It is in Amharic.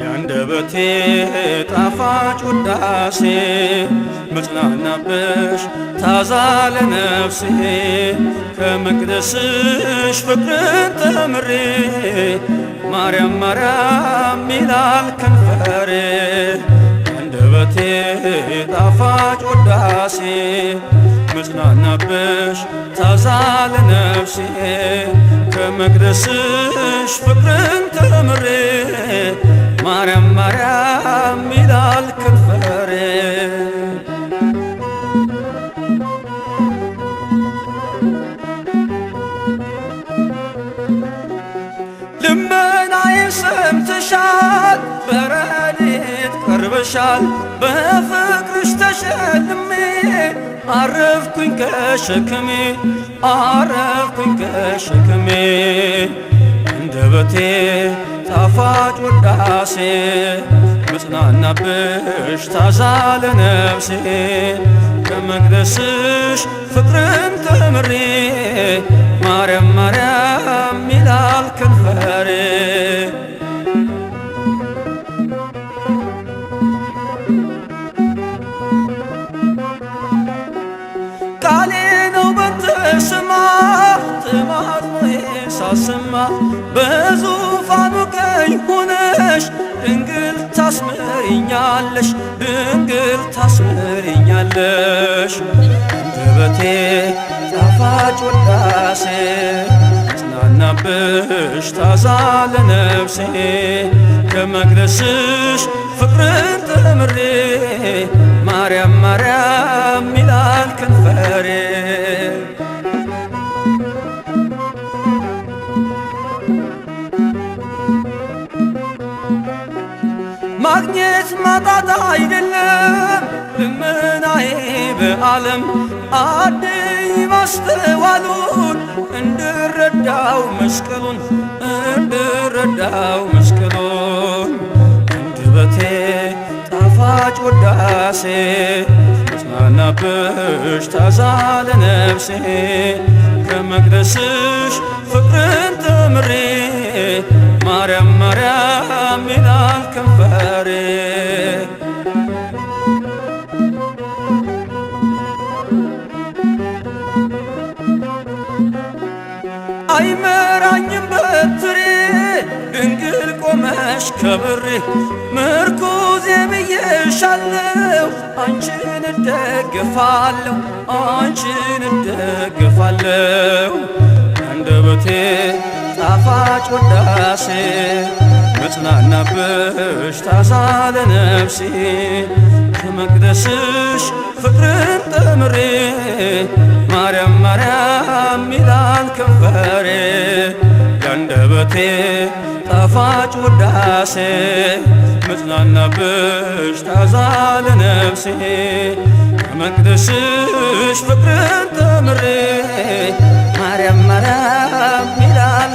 ያንደበቴ ጣፋጭ ውዳሴ መጽናናብሽ ታዛ ለነፍሴ ከመቅደስሽ ፍቅርን ተምሬ ማርያም ማርያም ይላል ከንፈሬ ያንደበቴ ጣፋጭ ውዳሴ መጽናናብሽ ታዛ ለነፍሴ ከመቅደስሽ ፍቅርን ተምሬ ማርያም ማርያም ይላል ከንፈሬ ልመናዬን ሰምተሻል በረድኤት ቀርበሻል በፍቅርሽ ተሸልሜ አረፍኩኝ ከሸክሜ አረፍኩኝ ከሸክሜ አንደበቴ ጣፋጭ ውዳሴ መጽናናብሽ ታዛ ለነፍሴ ከመቅደስሽ ፍቅርን ተምሬ ማርያም ማርያም ይላል ከንፈሬ ቃሌ ነው በተሰማ ተማጽኖዬ ሳሰማ በዙፋኑ ቀኝ ሆነሽ ድንግል ታስምሪኛለሽ ድንግል ታስምሪኛለሽ አንደበቴ ጣፋጭ ውዳሴ መጽናናብሽ ታዛ ለነፍሴ ከመቅደስሽ ፍቅርን ተምሬ ማርያም ማርያም ይላል ከንፈሬ ማግኘት ማጣት አይደለም ልመናዬ በዓለም አድይ ማስተዋሉን እንድረዳው መስቀሉን እንድረዳው መስቀሉን አንደበቴ ጣፋጭ ውዳሴ መጽናናብሽ ታዛ ለነፍሴ ከመቅደስሽ ፍቅርን ተምሬ ማርያም ማርያም ይላል ከንፈሬ አይመራኝም በትሬ ድንግል ቆመሽ ከብሬ ምርኩዜ ብዬሻለሁ አንቺን እደግፋለሁ አንቺን እደግፋለሁ አንደበቴ ጣፋጭ ውዳሴ መጽናናብሽ ታዛ ለነፍሴ ከመቅደስሽ ፍቅርን ተምሬ ማርያም ማርያም ይላል ከንፈሬ ያንደበቴ ጣፋጭ ውዳሴ መጽናናብሽ ታዛ ለነፍሴ ከመቅደስሽ ፍቅርን ተምሬ ማርያም ማርያም ይላል